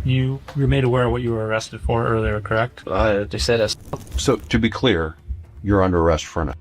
You were made aware of what you were arrested for earlier, correct? They said us. So, to be clear, you're under arrest for an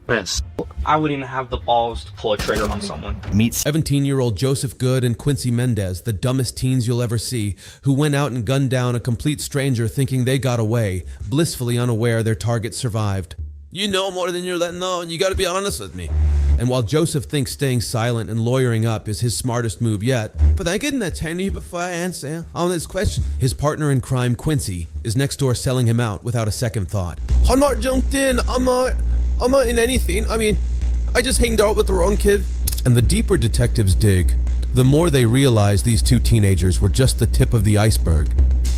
Yes. I wouldn't even have the balls to pull a trigger on someone. Meet 17-year-old Joseph Good and Quincy Mendez, the dumbest teens you'll ever see, who went out and gunned down a complete stranger thinking they got away, blissfully unaware their target survived. You know more than you're letting on, you gotta be honest with me. And while Joseph thinks staying silent and lawyering up is his smartest move yet, but I get an attorney before I answer on this question, his partner in crime, Quincy, is next door selling him out without a second thought. I'm not jumped in, I'm not in anything. I mean, I just hanged out with the wrong kid. And the deeper detectives dig, the more they realize these two teenagers were just the tip of the iceberg.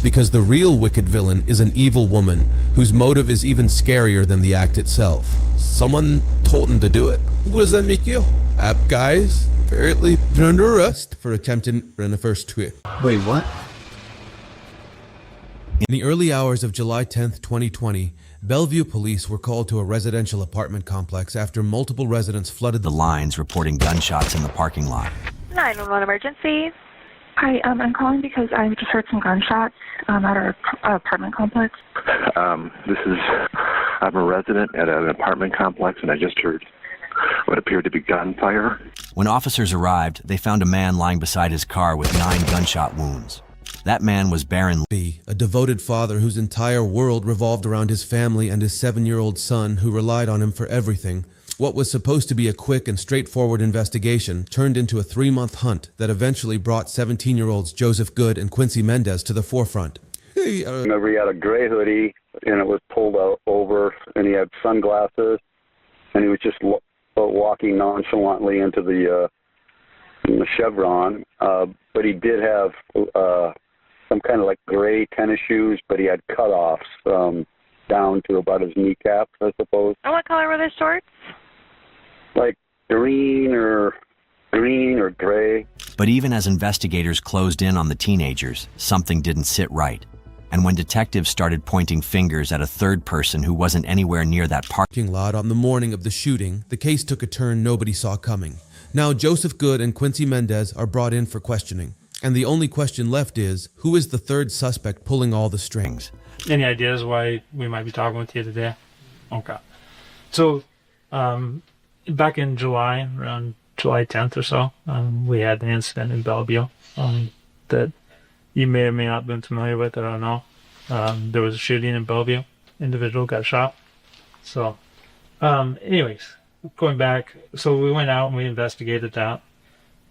Because the real wicked villain is an evil woman whose motive is even scarier than the act itself. Someone told him to do it. What does that make you? App guys, apparently been under arrest for attempting in the first tweet. Wait, what? In the early hours of July 10th, 2020, Bellevue police were called to a residential apartment complex after multiple residents flooded the lines reporting gunshots in the parking lot. 911 emergency. Hi, I'm calling because I just heard some gunshots at our apartment complex. I'm a resident at an apartment complex, and I just heard what appeared to be gunfire. When officers arrived, they found a man lying beside his car with 9 gunshot wounds. That man was Baron Lee, a devoted father whose entire world revolved around his family and his 7-year-old son who relied on him for everything. What was supposed to be a quick and straightforward investigation turned into a 3-month hunt that eventually brought 17-year-olds Joseph Good and Quincy Mendez to the forefront. Remember, he had a gray hoodie, and it was pulled out over, and he had sunglasses, and he was just walking nonchalantly into the Chevron. But he did have some kind of like gray tennis shoes, but he had cutoffs down to about his kneecaps, I suppose. And what color were the shorts? Like green or gray. But even as investigators closed in on the teenagers, something didn't sit right. And when detectives started pointing fingers at a third person who wasn't anywhere near that parking lot on the morning of the shooting, the case took a turn nobody saw coming. Now Joseph Good and Quincy Mendez are brought in for questioning. And the only question left is, who is the third suspect pulling all the strings? Any ideas why we might be talking with you today? Okay. So, back in July, around July 10th or so, we had an incident in Bellevue that you may or may not have been familiar with, I don't know. There was a shooting in Bellevue. Individual got shot. So, anyways, going back, so we went out and we investigated that.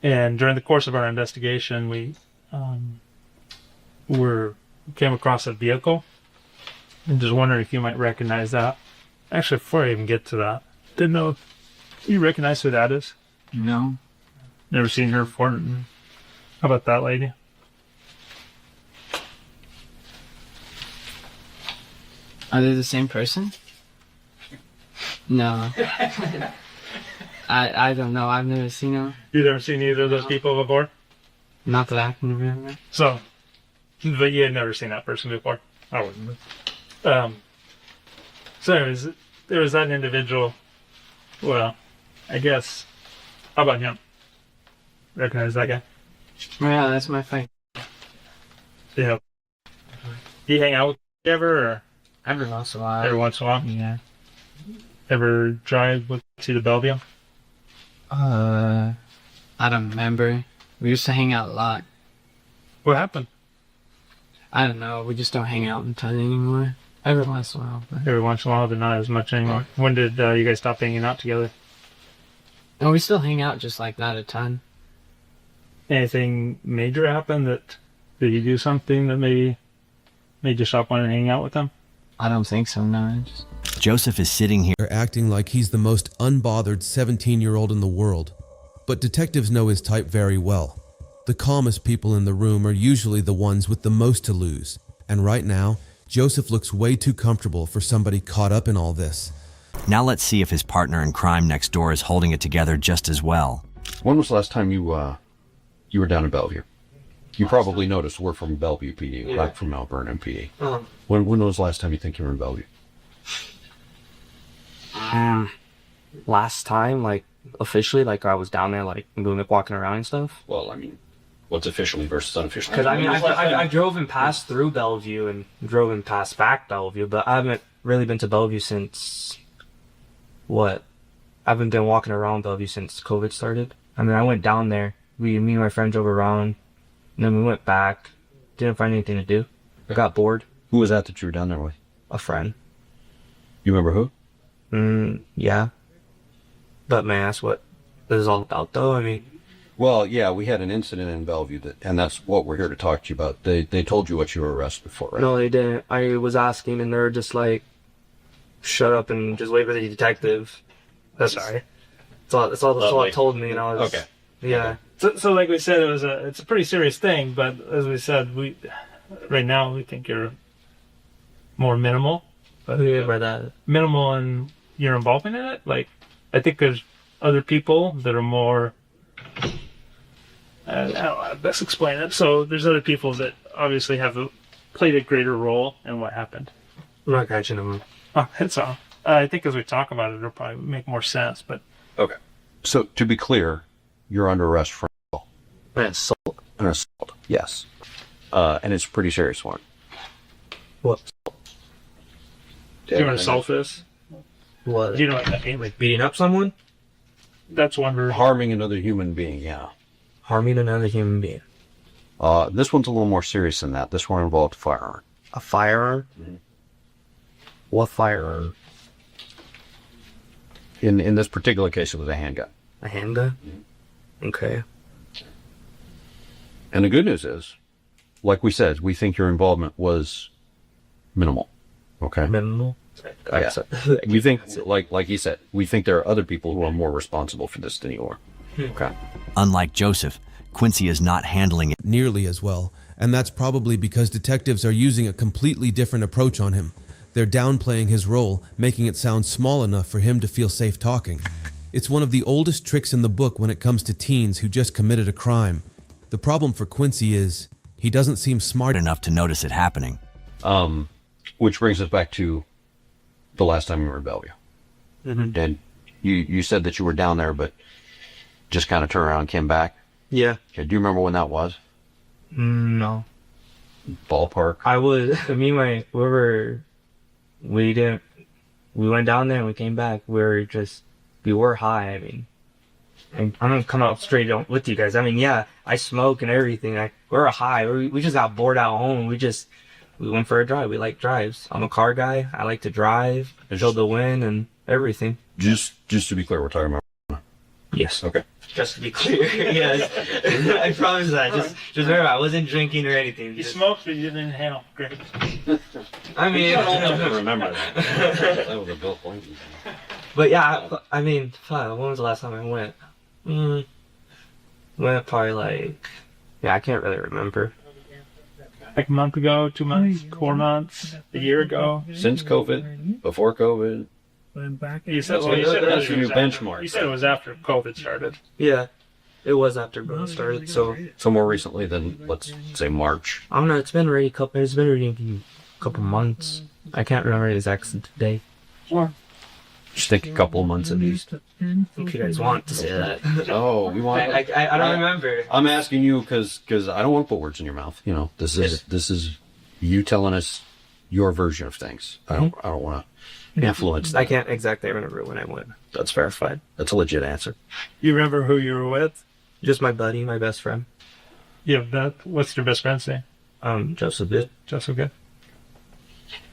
And during the course of our investigation, we came across a vehicle. I'm just wondering if you might recognize that. Actually, before I even get to that, didn't know if you recognize who that is. No. Never seen her before. How about that lady? Are they the same person? No. I don't know. I've never seen them. You've never seen either of those people before? Not that I can remember. So, but you had never seen that person before? I wouldn't. So anyways, there was that individual. Well, I guess. How about him? Recognize that guy? Yeah, that's my friend. Yeah. Do you hang out with you ever? Or? Every once in a while. Every once in a while? Yeah. Ever drive with you to Bellevue? I don't remember. We used to hang out a lot. What happened? I don't know. We just don't hang out in town anymore. Every once in a while. But... Every once in a while, but not as much anymore. When did you guys stop hanging out together? No, we still hang out just like that a ton. Anything major happen that did you do something that maybe made you stop wanting to hang out with them? I don't think so, no. Joseph is sitting here acting like he's the most unbothered 17-year-old in the world. But detectives know his type very well. The calmest people in the room are usually the ones with the most to lose. And right now, Joseph looks way too comfortable for somebody caught up in all this. Now let's see if his partner in crime next door is holding it together just as well. When was the last time you were down in Bellevue? You probably noticed we're from Bellevue PD, back from Mount Vernon PD. When was the last time you think you were in Bellevue? Last time, like, officially, like, I was down there, like, doing, like, walking around and stuff. Well, I mean, What's officially versus unofficially? Because I mean, I drove and passed through Bellevue and drove and passed back Bellevue, but I haven't really been to Bellevue since what? I haven't been walking around Bellevue since COVID started. I mean, I went down there. Me and my friend drove around, and then we went back. Didn't find anything to do. I got bored. Who was that you were down there with? A friend. You remember who? Yeah. But may I ask what this is all about, though? I mean, Well, yeah, we had an incident in Bellevue, and that's what we're here to talk to you about. They told you what you were arrested for, right? no, they didn't. I was asking, and they're just like, "Shut up and just wait for the detective." That's all right. That's all it told me, and I was Okay. Yeah. So like we said, it's a pretty serious thing, but as we said, right now we think you're more minimal. What do you mean by that? Minimal in your involvement in it. Like, I think there's other people that are more. I don't know how to best explain it. So there's other people that obviously have played a greater role in what happened. I'm not catching them. Oh, that's all. I think as we talk about it, it'll probably make more sense. But Okay. So to be clear, you're under arrest for Assault. an assault. Yes. And it's a pretty serious one. What? do you want to solve this? What? Do you know what that means? Like beating up someone? That's one version. Harming another human being, yeah. Harming another human being. This one's a little more serious than that. This one involved a firearm. A firearm? What firearm? In this particular case, it was a handgun. A handgun? Okay. And the good news is, like we said, we think your involvement was minimal. Okay? Minimal? Yeah. We think, like he said, we think there are other people who are more responsible for this than you are. Okay. Unlike Joseph, Quincy is not handling it nearly as well, and that's probably because detectives are using a completely different approach on him. They're downplaying his role, making it sound small enough for him to feel safe talking. It's one of the oldest tricks in the book when it comes to teens who just committed a crime. The problem for Quincy is he doesn't seem smart enough to notice it happening. Which brings us back to the last time you were in Bellevue. Mm-hmm. And you said that you were down there, but just kind of turned around and came back. Yeah. Okay, do you remember when that was? No. Ballpark? I was, me and my, we went down there and we came back. We were high, I mean. And I'm gonna come out straight on with you guys. I mean, yeah, I smoke and everything. We were high. We just got bored out home. We went for a drive. We like drives. I'm a car guy. I like to drive, feel the wind and everything. Just to be clear, we're talking about... Yes. Okay. Just to be clear, yes. I promise that. Just remember, I wasn't drinking or anything. You smoked, but you didn't inhale. Great. I mean, I don't remember that. That was a Bill Clinton. But yeah, I mean, when was the last time I went? Went probably like, I can't really remember. Like a month ago, 2 months, 4 months, a year ago. Since COVID, before COVID. You said That's your new benchmark. You said it was after COVID started. Yeah, it was after COVID started. So more recently than, let's say, March. I don't know. It's been already a couple months. I can't remember the exact date. Just think a couple of months at least. If you guys want to say that. No, we want. I don't remember. I'm asking you because I don't want to put words in your mouth. You know, this is you telling us your version of things. I don't want to influence that. I can't exactly remember when I went. That's verified. That's a legit answer. You remember who you were with? Just my buddy, my best friend. Yeah, what's your best friend's name? Joseph Good. Joseph Good.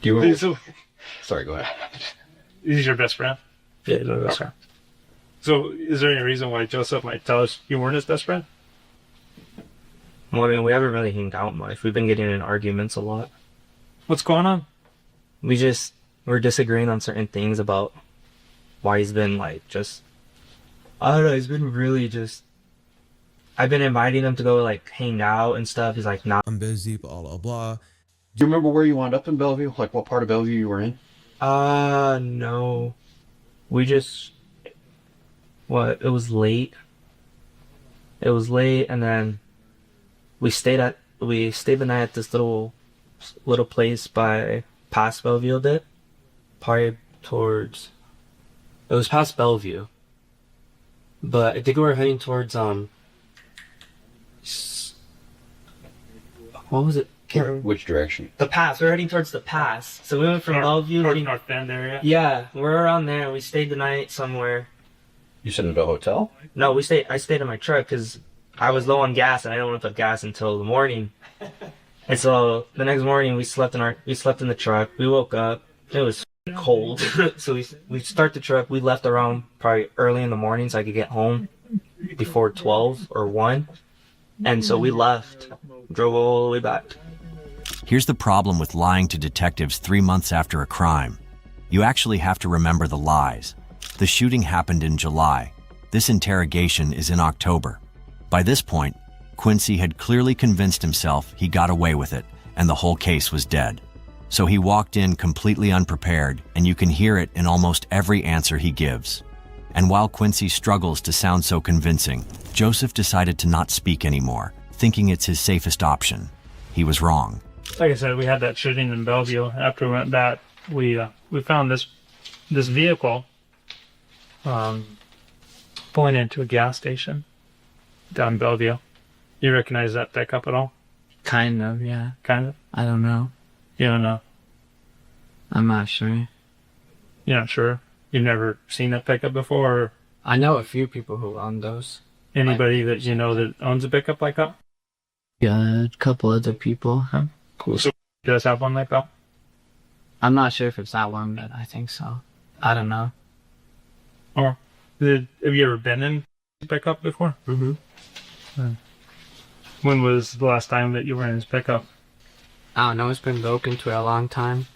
Do you remember? Sorry, go ahead. He's your best friend? Yeah, he's my best friend. So, is there any reason why Joseph might tell us you weren't his best friend? Well, I mean, we haven't really hanged out much. We've been getting in arguments a lot. What's going on? We're disagreeing on certain things about why he's been I don't know, he's been really I've been inviting him to go hang out and stuff. He's like, nah. I'm busy, blah, blah, blah. Do you remember where you wound up in Bellevue? Like what part of Bellevue you were in? No. It was late. And then we stayed the night at this little place past Bellevue a bit. Probably it was past Bellevue. But I think we were heading towards, what was it? Which direction? The pass. We're heading towards the pass. So we went from Bellevue to North Bend area. Yeah, we're around there. We stayed the night somewhere. You said at a hotel? No, I stayed in my truck because I was low on gas and I didn't want to put gas until the morning. And so the next morning we slept in the truck. We woke up. It was cold. So we start the truck. We left around probably early in the morning so I could get home before 12 or 1. And so we left, drove all the way back. Here's the problem with lying to detectives 3 months after a crime. You actually have to remember the lies. The shooting happened in July. This interrogation is in October. By this point, Quincy had clearly convinced himself he got away with it and the whole case was dead. So he walked in completely unprepared, and you can hear it in almost every answer he gives. And while Quincy struggles to sound so convincing, Joseph decided to not speak anymore, thinking it's his safest option. He was wrong. Like I said, we had that shooting in Bellevue. After we went back, we found this vehicle pulling into a gas station down in Bellevue. You recognize that pickup at all? Kind of, yeah. Kind of? I don't know. You don't know? I'm not sure. You're not sure? You've never seen that pickup before? Or I know a few people who own those. anybody that you know that owns a pickup like that? Yeah, a couple other people. Huh? Cool. So he does have one like that? I'm not sure if it's that one, but I think so. I don't know. Or have you ever been in a pickup before? Mm-hmm. When was the last time that you were in his pickup? I don't know, it's been broken to a long time.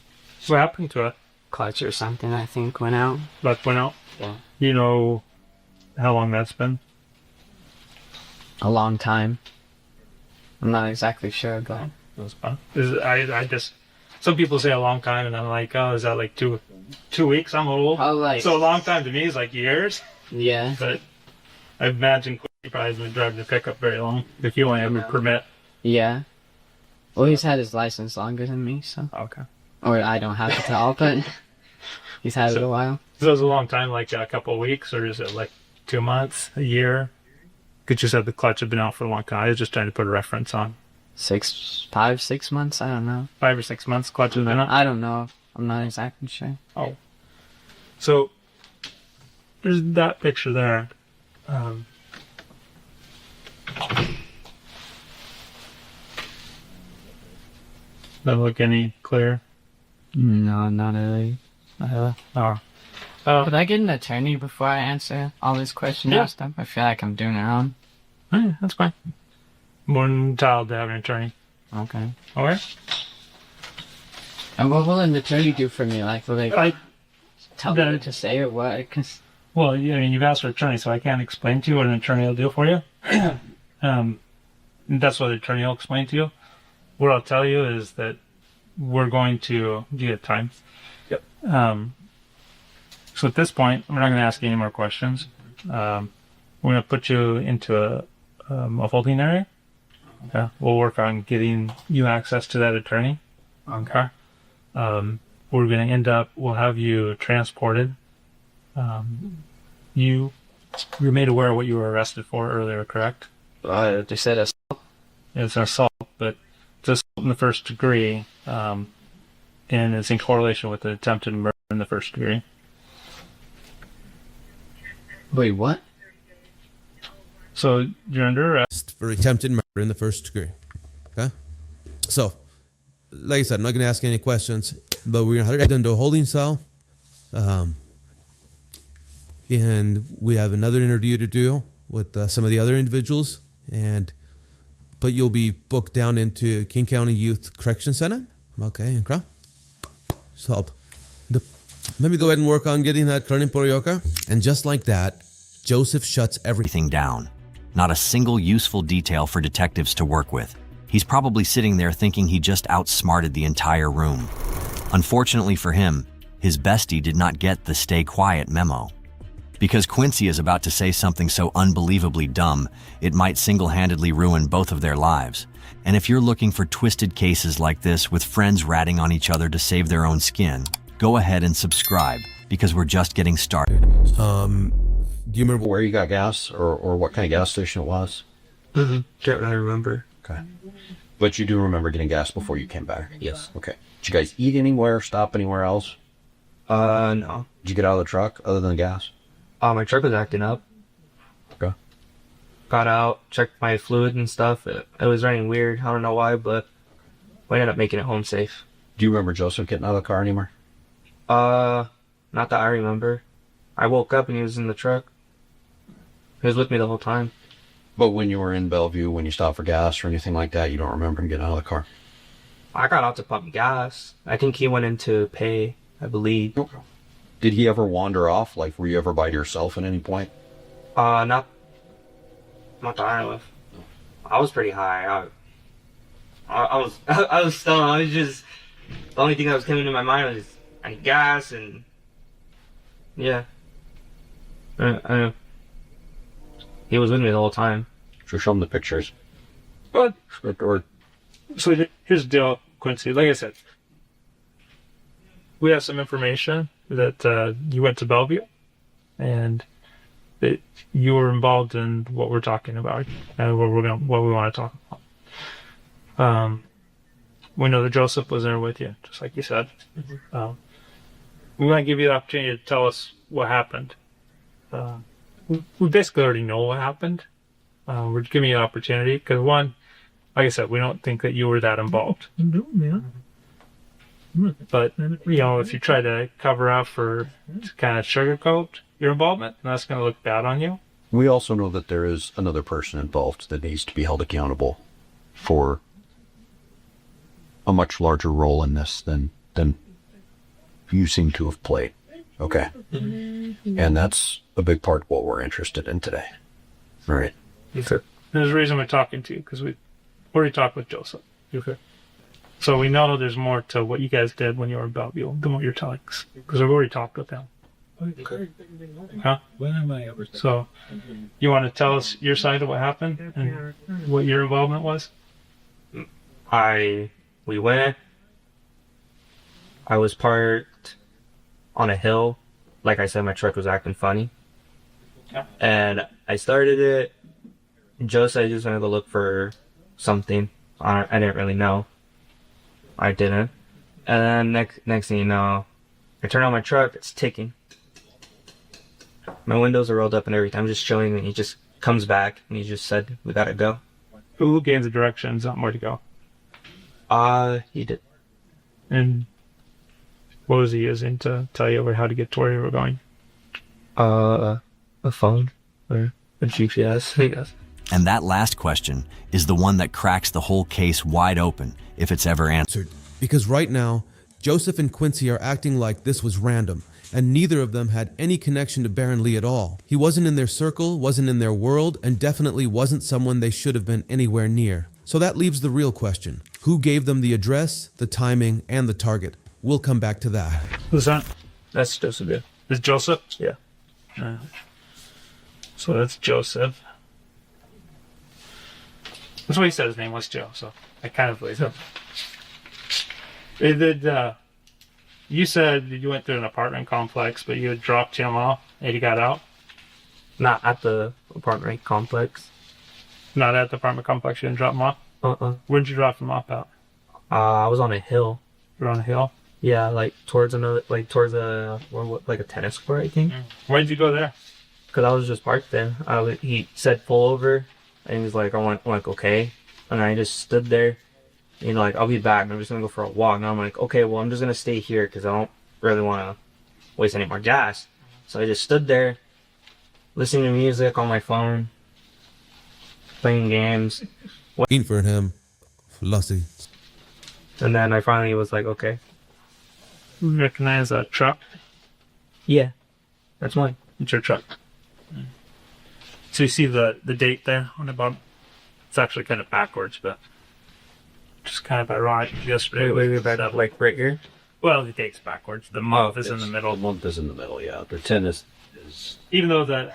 What happened to it? Clutch or something, I think, went out. Clutch went out? Yeah. You know how long that's been? A long time. I'm not exactly sure, but... That's fun. I just... Some people say a long time, and I'm like, oh, is that like 2 weeks? I'm old. Oh, like... So a long time to me is like years. Yeah. But I imagine he probably hasn't been driving the pickup very long. If you only have a permit. Yeah. Well, he's had his license longer than me, so... Okay. Or I don't have to tell, but... He's had it a while. So it's a long time, like a couple of weeks, or is it like 2 months, a year? Could you said the clutch had been out for a long time. I was just trying to put a reference on. 5, 6 months? I don't know. 5 or 6 months clutch has been out? I don't know. I'm not exactly sure. Oh. So, there's that picture there. Doesn't look any clear? No, not really. Oh. Could I get an attorney before I answer all these questions and stuff? I feel like I'm doing it wrong. Yeah, that's fine. More than entitled to have an attorney. Okay. Alright? And what will an attorney do for me? Like, will they tell me what to say or what? 'Cause... Well, I mean, you've asked for an attorney, so I can't explain to you what an attorney will do for you. That's what an attorney will explain to you. What I'll tell you is that we're going to... Do you have time? Yep. So at this point, we're not going to ask you any more questions. We're going to put you into a holding area. Okay. We'll work on getting you access to that attorney. Okay. We're going to end up... We'll have you transported. You were made aware of what you were arrested for earlier, correct? They said assault. It's an assault, but it's assault in the first degree, and it's in correlation with the attempted murder in the first degree. Wait, what? So you're under arrest for attempted murder in the first degree. Okay? So, like I said, I'm not going to ask any questions, but we're going to head into a holding cell. And we have another interview to do with some of the other individuals. But you'll be booked down into King County Youth Correction Center. Okay, okay. So, let me go ahead and work on getting that Karning Porioka. And just like that, Joseph shuts everything down. Not a single useful detail for detectives to work with. He's probably sitting there thinking he just outsmarted the entire room. Unfortunately for him, his bestie did not get the stay quiet memo. Because Quincy is about to say something so unbelievably dumb, it might single-handedly ruin both of their lives. And if you're looking for twisted cases like this with friends ratting on each other to save their own skin, go ahead and subscribe, because we're just getting started. Do you remember where you got gas or what kind of gas station it was? Mm-hmm. Can't really remember. Okay. But you do remember getting gas before you came back? Yes. Okay. Did you guys eat anywhere, stop anywhere else? No. Did you get out of the truck other than gas? My truck was acting up. Okay. Got out, checked my fluid and stuff. It was running weird. I don't know why, but we ended up making it home safe. Do you remember Joseph getting out of the car anymore? Not that I remember. I woke up and he was in the truck. He was with me the whole time. But when you were in Bellevue, when you stopped for gas or anything like that, you don't remember him getting out of the car? I got out to pump gas. I think he went in to pay, I believe. Okay. Did he ever wander off? Like, were you ever by yourself at any point? Not that I know of. I was pretty high. I was stoned. I was just, the only thing that was coming to my mind was I need gas and yeah. I he was with me the whole time. So show him the pictures. But Or so here's the deal, Quincy. Like I said, we have some information that you went to Bellevue, and that you were involved in what we're talking about and what we want to talk about. We know that Joseph was there with you, just like you said. We want to give you the opportunity to tell us what happened. We basically already know what happened. We're giving you an opportunity because, one, like I said, we don't think that you were that involved. But, you know, if you try to cover up or to kind of sugarcoat your involvement, then that's going to look bad on you. we also know that there is another person involved that needs to be held accountable for a much larger role in this than you seem to have played. Okay. And that's a big part of what we're interested in today. All right. Okay. There's a reason we're talking to you, because we already talked with Joseph. Okay. So we know there's more to what you guys did when you were in Bellevue than what you're telling us, because we've already talked with them. Okay. Huh? When am I ever? So you want to tell us your side of what happened and what your involvement was? We went. I was parked on a hill. Like I said, my truck was acting funny. Yeah. And I started it. Joe said he was going to go look for something. I didn't really know. I didn't. And then next thing you know, I turn on my truck, it's ticking. My windows are rolled up and everything. I'm just chilling and he just comes back and he just said, "We gotta go." Who gave the directions on where to go? He did. And what was he using to tell you how to get to where you were going? A phone or a GPS, I guess. And that last question is the one that cracks the whole case wide open if it's ever answered. Because right now, Joseph and Quincy are acting like this was random, and neither of them had any connection to Baron Lee at all. He wasn't in their circle, wasn't in their world, and definitely wasn't someone they should have been anywhere near. So that leaves the real question. Who gave them the address, the timing, and the target? We'll come back to that. Who's that? That's Joseph, yeah. Is Joseph? Yeah. So that's Joseph. That's what he said his name was, Joe, so I kind of believe him. You said you went through an apartment complex, but you had dropped him off and he got out? Not at the apartment complex. Not at the apartment complex, you didn't drop him off? Where'd you drop him off at? I was on a hill. You're on a hill? Yeah, towards a tennis court, I think. Why did you go there? Because I was just parked there. He said pull over, and he was like, I'm like, okay. And I just stood there, and like, I'll be back, and I'm just gonna go for a walk. And I'm like, okay, well, I'm just gonna stay here, because I don't really want to waste any more gas. So I just stood there, listening to music on my phone, playing games. Waiting for him. Lusty. And then I finally was like, okay. You recognize a truck? Yeah, that's mine. It's your truck. So you see the date there on the bottom? It's actually kind of backwards, but just kind of ironic. Yesterday, Wait, back up, like right here? Well, the date's backwards. The month is in the middle. The month is in the middle, yeah. The 10 is Even though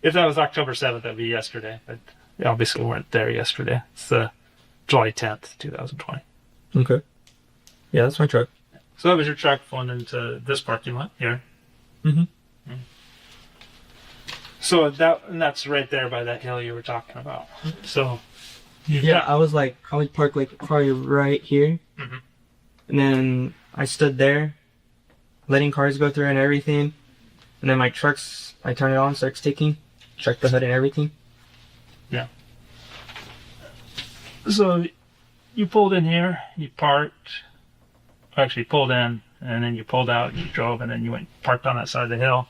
if that was October 7th, that'd be yesterday. But we obviously weren't there yesterday. It's July 10th, 2020. Okay. Yeah, that's my truck. So that was your truck pulling into this parking lot here. Mm-hmm. So that's right there by that hill you were talking about. So Yeah, I was parked like probably right here. Mhm. And then I stood there, letting cars go through and everything. And then I turn it on, starts ticking, check the hood and everything. Yeah. So you pulled in here, you parked, actually pulled in, and then you pulled out, you drove, and then you went parked on that side of the hill.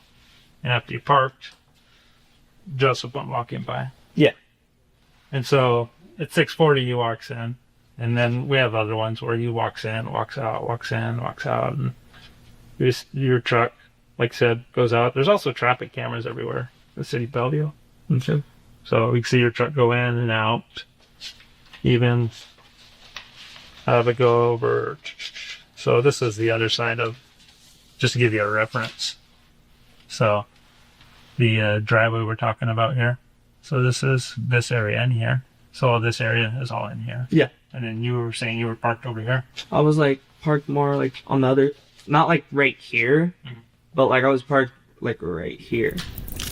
And after you parked, Joseph went walking by. Yeah. And so at 6:40 he walks in, and then we have other ones where he walks in, walks out, walks in, walks out, and your truck, like I said, goes out. There's also traffic cameras everywhere in the city of Bellevue. Okay. So we can see your truck go in and out. Even have it go over. So this is the other side of, just to give you a reference. So the driveway we're talking about here. So this is this area in here. So this area is all in here. Yeah. And then you were saying you were parked over here. I was like parked more like on the other, not like right here, but like I was parked like right here.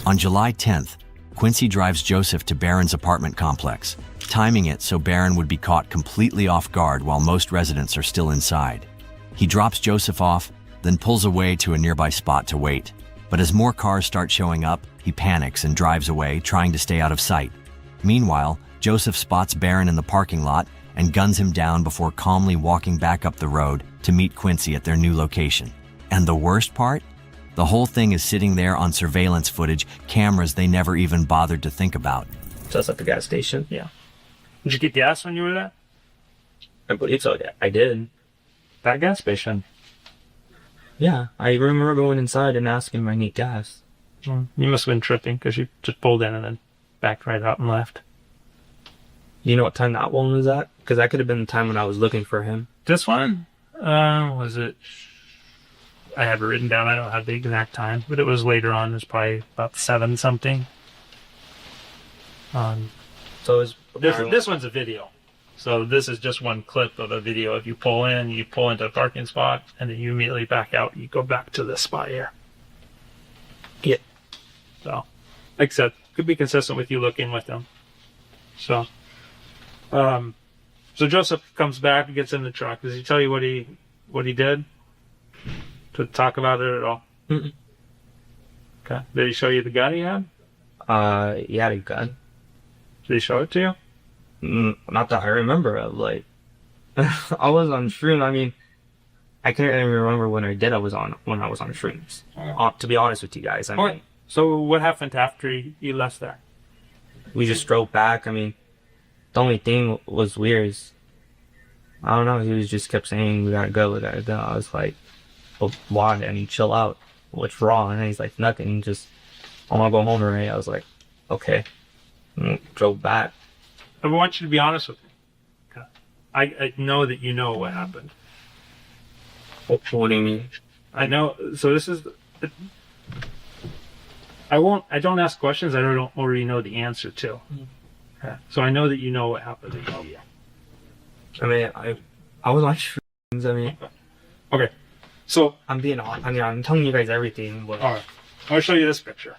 On July 10th, Quincy drives Joseph to Barron's apartment complex, timing it so Barron would be caught completely off guard while most residents are still inside. He drops Joseph off, then pulls away to a nearby spot to wait. But as more cars start showing up, he panics and drives away, trying to stay out of sight. Meanwhile, Joseph spots Barron in the parking lot and guns him down before calmly walking back up the road to meet Quincy at their new location. And the worst part? The whole thing is sitting there on surveillance footage, cameras they never even bothered to think about. Just at the gas station. Yeah. Did you get gas when you were there? I believe so. Yeah, I did. That gas station. Yeah, I remember going inside and asking if I need gas. You must have been tripping because you just pulled in and then backed right out and left. You know what time that one was at? Because that could have been the time when I was looking for him. This one? Was it? I have it written down. I don't have the exact time, but it was later on. It was probably about 7 something. So it was... This one's a video. So this is just one clip of a video. If you pull in, you pull into a parking spot, and then you immediately back out. You go back to this spot here. Yeah. So, like I said, could be consistent with you looking with them. So, so Joseph comes back and gets in the truck. Does he tell you what he did? To talk about it at all? Mm-mm. Okay. Did he show you the gun he had? He had a gun. Did he show it to you? Not that I remember of, like... I was on shrooms. I mean, I can't even remember when I was on shrooms. To be honest with you guys, I mean... Right. So what happened after he left there? We just drove back. I mean, the only thing was weird is... I don't know, he just kept saying, we gotta go. I was like, well, why? I mean, chill out. What's wrong? And he's like, nothing, just... I'm gonna go home already. I was like, okay. And drove back. I want you to be honest with me. Okay. I know that you know what happened. What do you mean? I know. So this is. I don't ask questions I don't already know the answer to. Okay. So I know that you know what happened. I mean, I was on shrooms. I mean, okay. So I'm being honest. I mean, I'm telling you guys everything. But... All right. I'm gonna show you this picture.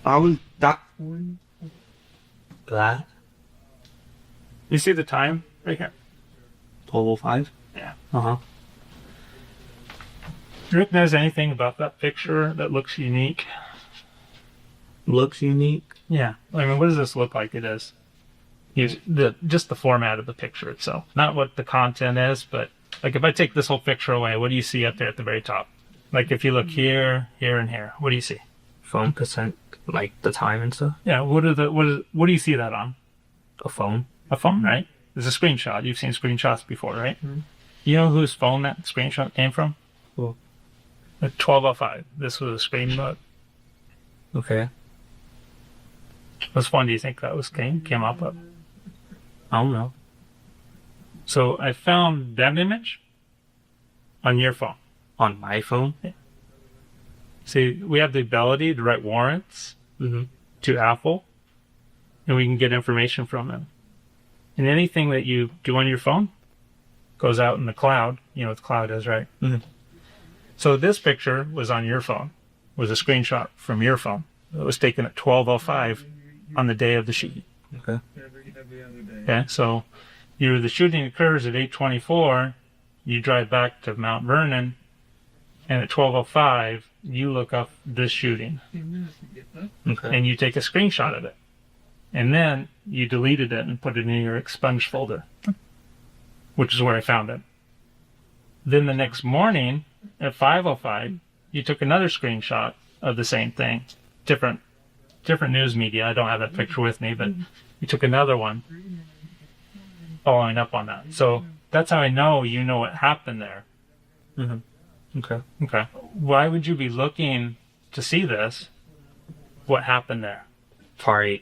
I was that. You see the time right here? 12:05. Yeah. Do you recognize anything about that picture that looks unique? Looks unique? Yeah. I mean, what does this look like? It is. Just the format of the picture itself. Not what the content is, but like if I take this whole picture away, what do you see up there at the very top? Like if you look here, here, and here, what do you see? Phone percent, like the time and stuff. Yeah. What do you see that on? A phone. A phone, right? There's a screenshot. You've seen screenshots before, right? Mm-hmm. You know whose phone that screenshot came from? Cool. At 12:05. This was a screen mode. Okay. What phone do you think that came up with? I don't know. So I found that image on your phone. On my phone? Yeah. See, we have the ability to write warrants to Apple, and we can get information from them. And anything that you do on your phone goes out in the cloud. You know what the cloud is, right? Mm-hmm. So this picture was on your phone. was a screenshot from your phone. It was taken at 12:05 on the day of the shooting. Okay. Okay, so the shooting occurs at 8:24. You drive back to Mount Vernon, and at 12:05 you look up this shooting, Okay. and you take a screenshot of it, and then you deleted it and put it in your expunged folder, which is where I found it. Then the next morning at 5:05, you took another screenshot of the same thing, different news media. I don't have that picture with me, but you took another one following up on that. So that's how I know you know what happened there. Mm-hmm. Okay. Okay. Why would you be looking to see this? What happened there?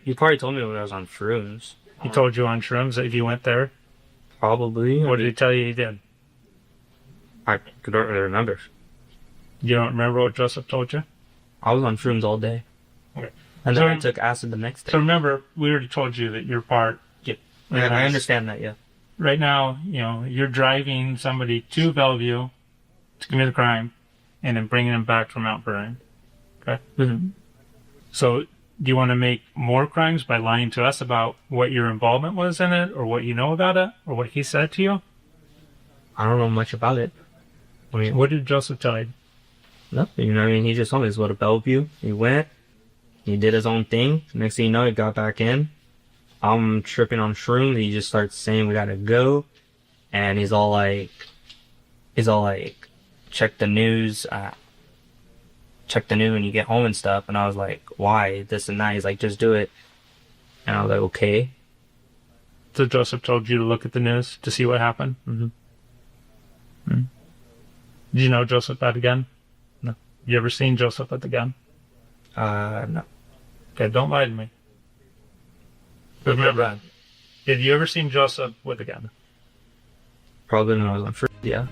You probably told me when I was on shrooms. He told you on shrooms that if you went there? Probably. What did he tell you he did? I don't really remember. You don't remember what Joseph told you? I was on shrooms all day. Okay. And then I took acid the next day. So remember, we already told you that your part. Yeah, I understand that, yeah. Right now, you're driving somebody to Bellevue to commit a crime and then bringing them back from Mount Vernon. Okay? Mm-hmm. So do you want to make more crimes by lying to us about what your involvement was in it or what you know about it or what he said to you? I don't know much about it. I mean, what did Joseph tell you? Nothing. I mean, he just told me to go to Bellevue. He went. He did his own thing. Next thing you know, he got back in. I'm tripping on shrooms. He just starts saying we gotta go, and he's all like, check the news when you get home and stuff. And I was like, why this and that? He's like, just do it. And I was like, okay. So Joseph told you to look at the news to see what happened? Mm-hmm. Mm-hmm. Did you know Joseph at the gun? No. You ever seen Joseph at the gun? No. Okay, don't lie to me. Remember, have you ever seen Joseph with a gun? Probably when I was on fruit, yeah.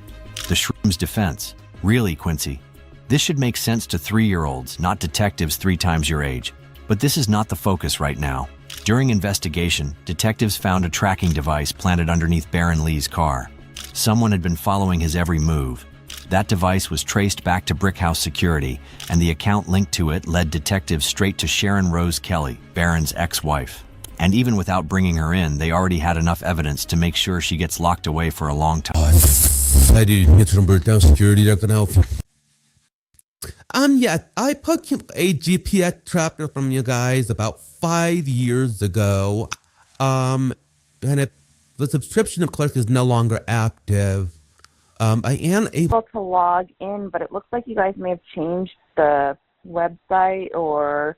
The shrooms defense. Really, Quincy? This should make sense to 3-year-olds, not detectives 3 times your age. But this is not the focus right now. During investigation, detectives found a tracking device planted underneath Baron Lee's car. Someone had been following his every move. That device was traced back to Brickhouse Security, and the account linked to it led detectives straight to Sharon Rose Kelly, Baron's ex-wife. And even without bringing her in, they already had enough evidence to make sure she gets locked away for a long time. I did get from Brickhouse Security that can help you. Yeah, I put a GPS tracker from you guys about 5 years ago. And the subscription, of course, is no longer active. I am able To log in, but it looks like you guys may have changed the website or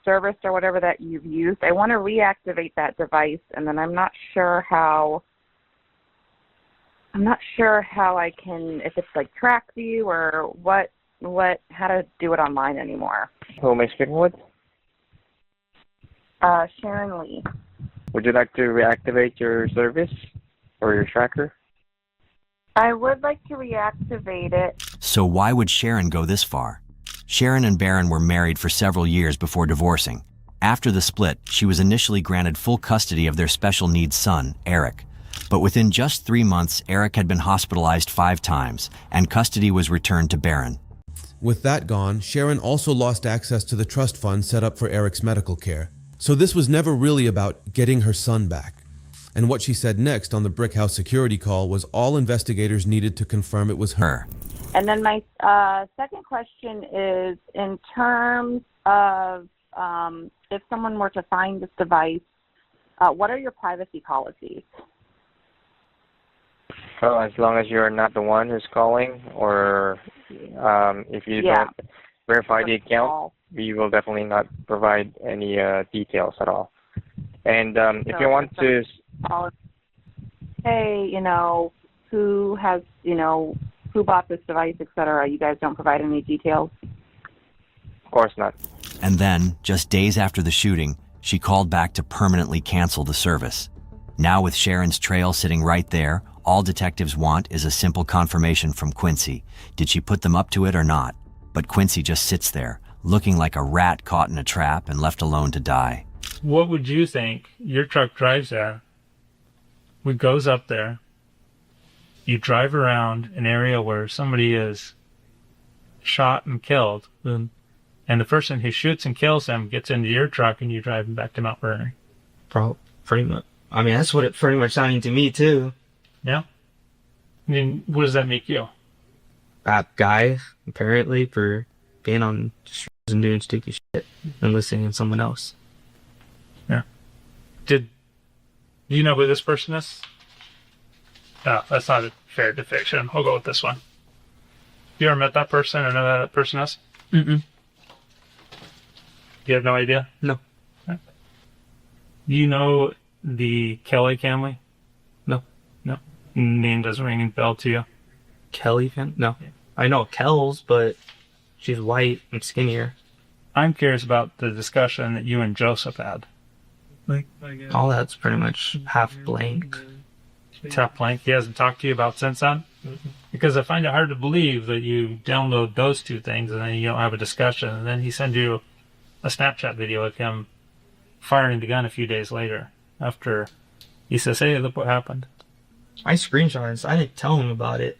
service or whatever that you've used. I want to reactivate that device, and then I'm not sure how I can, if it's like TrackView or how to do it online anymore. Who am I speaking with? Sharon Lee. Would you like to reactivate your service or your tracker? I would like to reactivate it. So why would Sharon go this far? Sharon and Baron were married for several years before divorcing. After the split, she was initially granted full custody of their special needs son, Eric. But within just 3 months, Eric had been hospitalized 5 times, and custody was returned to Baron. With that gone, Sharon also lost access to the trust fund set up for Eric's medical care. So this was never really about getting her son back. And what she said next on the Brickhouse security call was all investigators needed to confirm it was her. And then my second question is, in terms of if someone were to find this device, what are your privacy policies? Well, as long as you're not the one who's calling, or if you don't verify the account, we will definitely not provide any details at all. And if you want to... Hey, who has, who bought this device, etc. You guys don't provide any details? Of course not. And then, just days after the shooting, she called back to permanently cancel the service. Now with Sharon's trail sitting right there, all detectives want is a simple confirmation from Quincy. Did she put them up to it or not? But Quincy just sits there, looking like a rat caught in a trap and left alone to die. What would you think? Your truck drives there. It goes up there. You drive around an area where somebody is shot and killed. And and the person who shoots and kills him gets into your truck and you drive him back to Mount Vernon. Pretty much. I mean, that's what it pretty much sounded to me, too. Yeah? I mean, what does that make you? Bad guy, apparently, for being on streets and doing stupid shit and listening to someone else. Yeah. Do you know who this person is? No, that's not a fair depiction. I'll go with this one. You ever met that person or know who that person is? Mm-mm. You have no idea? No. Okay. You know the Kelly family? No. No. Name doesn't ring a bell to you? Kelly fan? No. Yeah. I know Kells, but she's white and skinnier. I'm curious about the discussion that you and Joseph had. All that's pretty much half blank. Half blank. He hasn't talked to you about since then? Mm-hmm. Because I find it hard to believe that you download those two things and then you don't have a discussion, and then he sends you a Snapchat video of him firing the gun a few days later after he says, hey, look what happened. I screenshot it. I didn't tell him about it.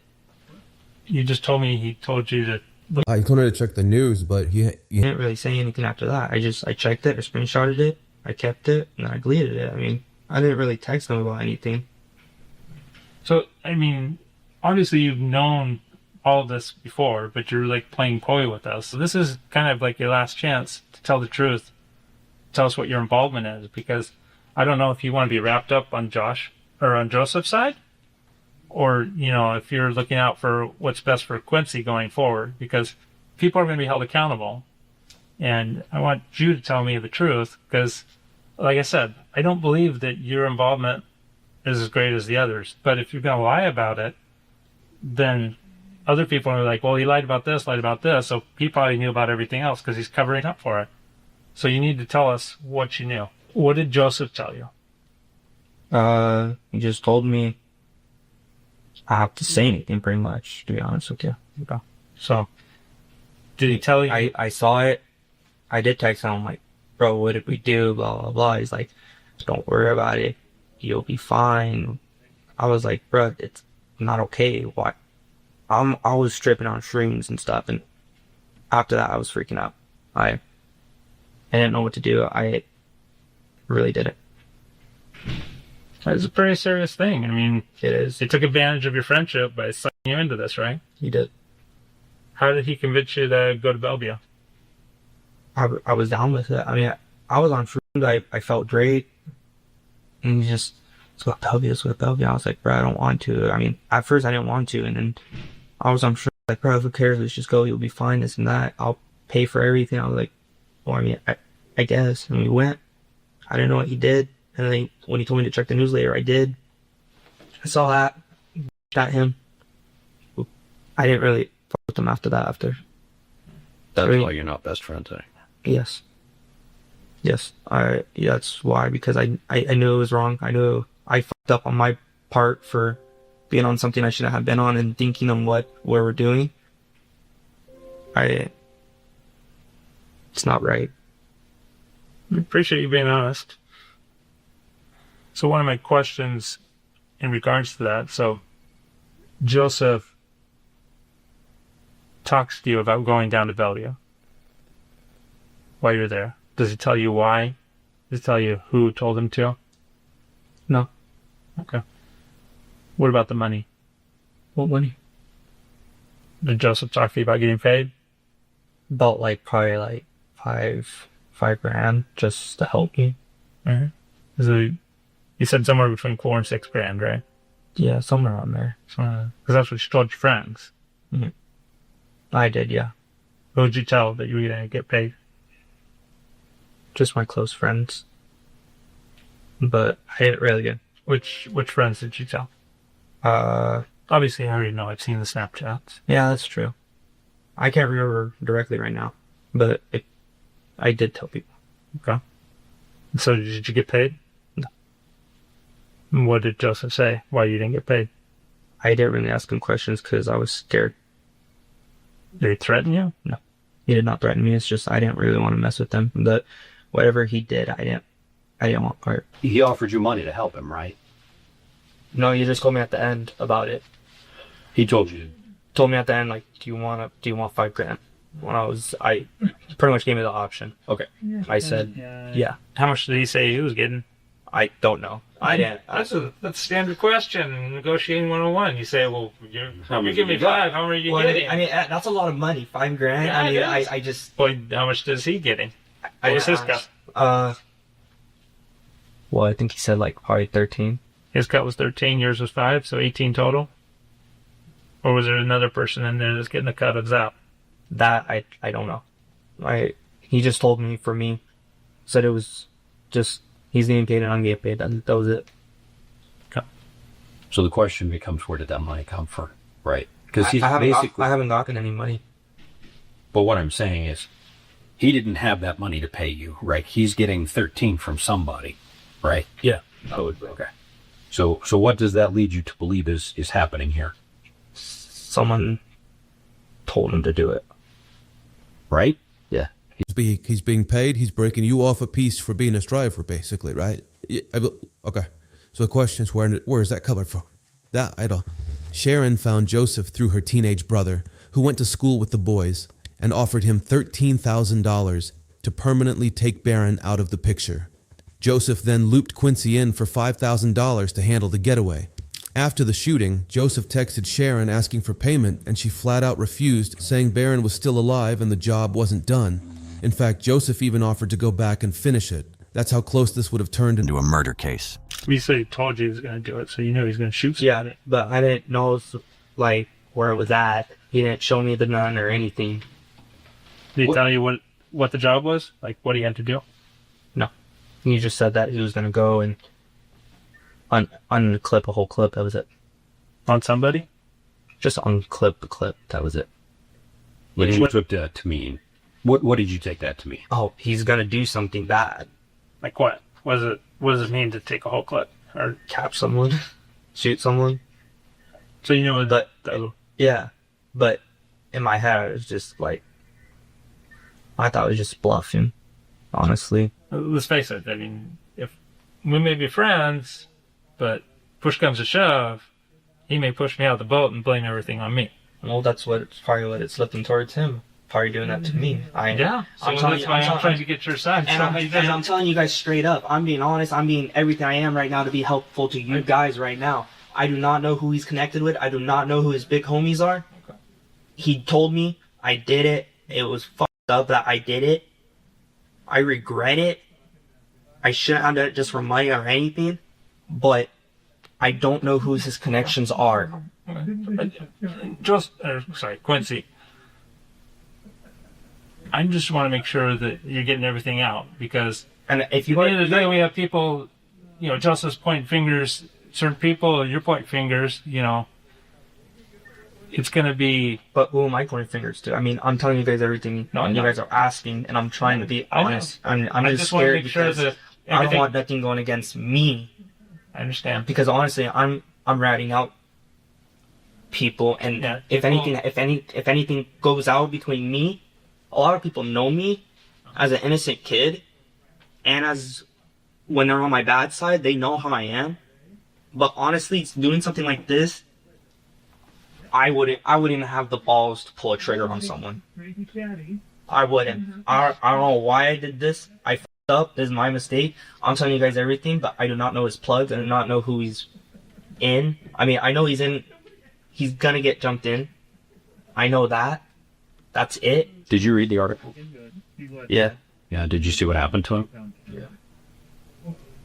You just told me he told you to look. I told him to check the news, but he didn't really say anything after that. I checked it, I screenshotted it, I kept it, and I deleted it. I mean, I didn't really text him about anything. So, I mean, obviously you've known all of this before, but you're like playing coy with us. So this is kind of like your last chance to tell the truth. Tell us what your involvement is, because I don't know if you want to be wrapped up on Josh or on Joseph's side, or, you know, if you're looking out for what's best for Quincy going forward, because people are going to be held accountable. And I want you to tell me the truth, because, like I said, I don't believe that your involvement is as great as the others. But if you're going to lie about it, then other people are like, well, he lied about this, so he probably knew about everything else because he's covering up for it. So you need to tell us what you knew. What did Joseph tell you? He just told me I have to say anything, pretty much, to be honest with you. Okay. So, did he tell you? I saw it. I did text him, I'm like, bro, what did we do? Blah, blah, blah. He's like, don't worry about it. You'll be fine. I was like, bro, it's not okay. Why? I was stripping on shrooms and stuff, and after that, I was freaking out. I didn't know what to do. I really didn't. It's a pretty serious thing. I mean, it is. He took advantage of your friendship by sucking you into this, right? He did. How did he convince you to go to Bellevue? I was down with it. I mean, I was on shrooms. I felt great. And he just, let's go to Bellevue, let's go to Bellevue. I was like, bro, I don't want to. I mean, at first I didn't want to. And then I was on shrooms, like, bro, who cares? Let's just go. You'll be fine, this and that. I'll pay for everything. I was like, well, I mean, I guess. And we went. I didn't know what he did. And then when he told me to check the news later, I did. I saw that. Got him. I didn't really fuck with him after that. That's why you're not best friends, eh? Yes. Yes. That's why, because I knew it was wrong. I knew I fucked up on my part for being on something I shouldn't have been on and thinking on what we're doing. It's not right. I appreciate you being honest. So one of my questions in regards to that, so Joseph talks to you about going down to Bellevue while you're there. Does he tell you why? Does he tell you who told him to? No. Okay. What about the money? What money? Did Joseph talk to you about getting paid? About probably like $5,000 just to help me. Mm-hmm. So you said somewhere between $4,000 and $6,000, right? Yeah, somewhere around there. Because that's what you told your friends. Mm-hmm. I did, yeah. Who would you tell that you were going to get paid? Just my close friends. But I didn't really get. Which friends did you tell? Obviously, I already know. I've seen the Snapchats. Yeah, that's true. I can't remember directly right now, but I did tell people. Okay. So did you get paid? No. And what did Joseph say? Why you didn't get paid? I didn't really ask him questions because I was scared. Did he threaten you? No. He did not threaten me. It's just I didn't really want to mess with him. But whatever he did, I didn't want part. He offered you money to help him, right? No, he just told me at the end about it. He told you. Told me at the end, like, do you want $5,000? I pretty much gave me the option. Okay. I said, yeah. How much did he say he was getting? I don't know. I didn't. That's a standard question. Negotiating 101. You say, well, you give me 5. How much are you getting? I mean, that's a lot of money. $5,000. Yeah, I mean, it is. I just. Well, how much does he getting? What's his cut? Well, I think he said like probably 13. His cut was 13. Yours was 5, so 18 total. Or was there another person in there that's getting a cut of that? That I don't know. He just told me for me, said it was just he's getting paid and I'm getting paid. That was it. Okay. So the question becomes, where did that money come from, right? Because I haven't gotten any money. But what I'm saying is, he didn't have that money to pay you, right? He's getting 13 from somebody, right? Yeah. Oh, okay. So what does that lead you to believe is happening here? Someone told him to do it. Right? Yeah. He's being paid. He's breaking you off a piece for being a striver, basically, right? Yeah, okay. So the question is, where is that covered from? That I don't. Sharon found Joseph through her teenage brother, who went to school with the boys, and offered him $13,000 to permanently take Barron out of the picture. Joseph then looped Quincy in for $5,000 to handle the getaway. After the shooting, Joseph texted Sharon asking for payment, and she flat out refused, saying Barron was still alive and the job wasn't done. In fact, Joseph even offered to go back and finish it. That's how close this would have turned into a murder case. You said he told you he was going to do it, so you knew he was going to shoot somebody. Yeah, but I didn't know like where it was at. He didn't show me the gun or anything. Did he tell you what the job was? Like what he had to do? No. He just said that he was going to go and unclip a whole clip. That was it. On somebody? Just unclip the clip. That was it. What did you took that to mean? What did you take that to mean? Oh, he's going to do something bad. Like what? What does it mean to take a whole clip? Or cap someone? Shoot someone? So you know that... Yeah. But in my head, it was just like... I thought it was just bluffing. Honestly. Let's face it. I mean, if we may be friends, but push comes to shove, he may push me out of the boat and blame everything on me. Well, that's probably what it's looking towards him. Probably doing that to me. Yeah. So I'm trying to get your side. And I'm telling you guys straight up. I'm being honest. I'm being everything I am right now to be helpful to you guys right now. I do not know who he's connected with. I do not know who his big homies are. Okay. He told me I did it. It was fucked up that I did it. I regret it. I shouldn't have done it just for money or anything. But I don't know who his connections are. Quincy. I just want to make sure that you're getting everything out, because and if you at the end of the day, we have people, Joseph's pointing fingers, certain people, you're pointing fingers, it's going to be... But who am I pointing fingers to? I mean, I'm telling you guys everything you guys are asking, and I'm trying to be honest. I'm just scared because I don't want nothing going against me. I understand. Because honestly, I'm ratting out people, and if anything goes out between me, a lot of people know me as an innocent kid, and as when they're on my bad side, they know how I am. But honestly, doing something like this, I wouldn't even have the balls to pull a trigger on someone. I wouldn't. I don't know why I did this. I fucked up. This is my mistake. I'm telling you guys everything, but I do not know his plugs. I do not know who he's in. I mean, I know he's in. He's gonna get jumped in. I know that. That's it. Did you read the article? Yeah. Yeah. Did you see what happened to him? Yeah.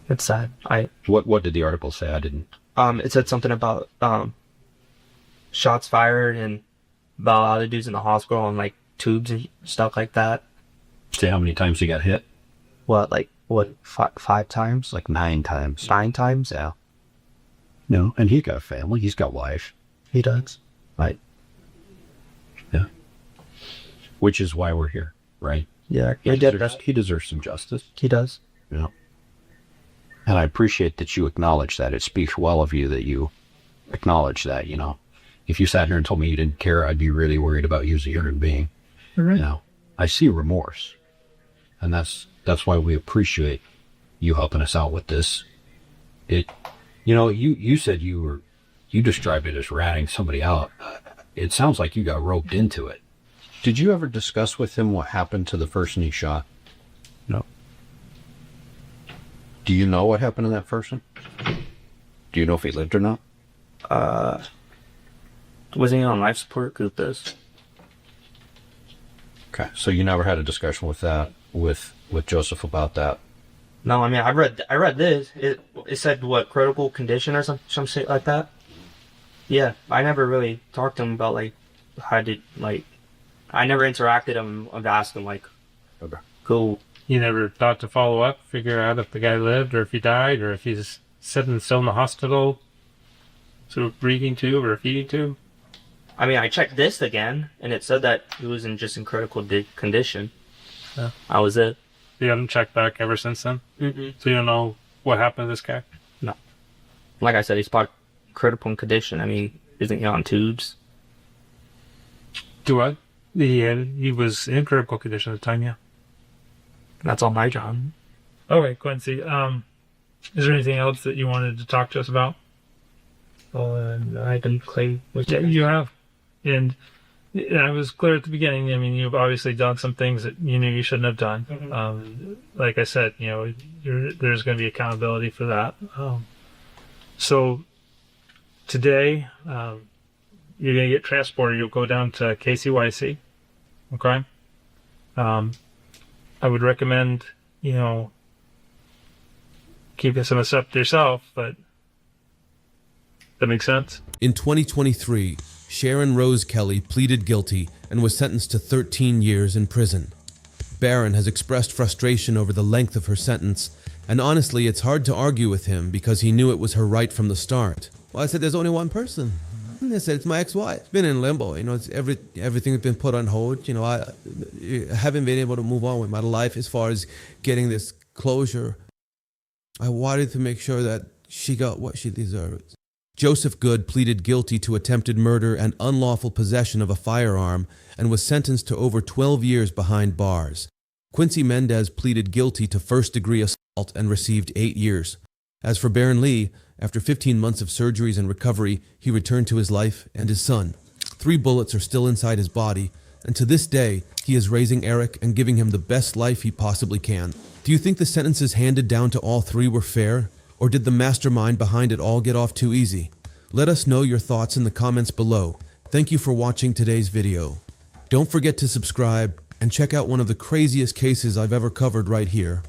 It's sad. What did the article say? I didn't. It said something about shots fired and about a lot of dudes in the hospital on like tubes and stuff like that. Say how many times he got hit? Five times? Like 9 times. 9 times? Yeah. No, and he's got a family. He's got wife. He does. Right. Yeah. Which is why we're here, right? Yeah. He deserves some justice. He does. Yeah. And I appreciate that you acknowledge that. It speaks well of you that you acknowledge that, If you sat here and told me you didn't care, I'd be really worried about you as a human being. Right. I see remorse. And that's why we appreciate you helping us out with this. You said you described it as ratting somebody out. It sounds like you got roped into it. Did you ever discuss with him what happened to the person he shot? No. Do you know what happened to that person? Do you know if he lived or not? Was he on life support? Cause this. Okay, so you never had a discussion with that with Joseph about that. No, I mean I read this. It said what, critical condition or some shit like that. Yeah, I never really talked to him about like how did like. I never interacted him and asked him like, okay, cool. You never thought to follow up, figure out if the guy lived or if he died or if he's sitting still in the hospital, sort of breathing tube or a feeding tube? I mean, I checked this again, and it said that he was in critical condition. Yeah. That was it. You haven't checked back ever since then? Mm-mm. So you don't know what happened to this guy? No. Like I said, he's probably critical condition. I mean, isn't he on tubes? Do what? He was in critical condition at the time, yeah. That's all my job. Okay, Quincy. Is there anything else that you wanted to talk to us about? I can claim. Yeah, you have. And I was clear at the beginning. I mean, you've obviously done some things that you knew you shouldn't have done. Mm-hmm. Like I said, there's going to be accountability for that. So today, you're going to get transported. You'll go down to KCYC. Okay? I would recommend, keeping some of this up to yourself, but that makes sense? In 2023, Sharon Rose Kelly pleaded guilty and was sentenced to 13 years in prison. Barron has expressed frustration over the length of her sentence, and honestly, it's hard to argue with him because he knew it was her right from the start. Well, I said, there's only one person. And they said, it's my ex-wife. It's been in limbo, it's everything's been put on hold. I haven't been able to move on with my life as far as getting this closure. I wanted to make sure that she got what she deserved. Joseph Good pleaded guilty to attempted murder and unlawful possession of a firearm and was sentenced to over 12 years behind bars. Quincy Mendez pleaded guilty to first-degree assault and received 8 years. As for Barron Lee, after 15 months of surgeries and recovery, he returned to his life and his son. 3 bullets are still inside his body, and to this day, he is raising Eric and giving him the best life he possibly can. Do you think the sentences handed down to all 3 were fair? Or did the mastermind behind it all get off too easy? Let us know your thoughts in the comments below. Thank you for watching today's video. Don't forget to subscribe and check out one of the craziest cases I've ever covered right here.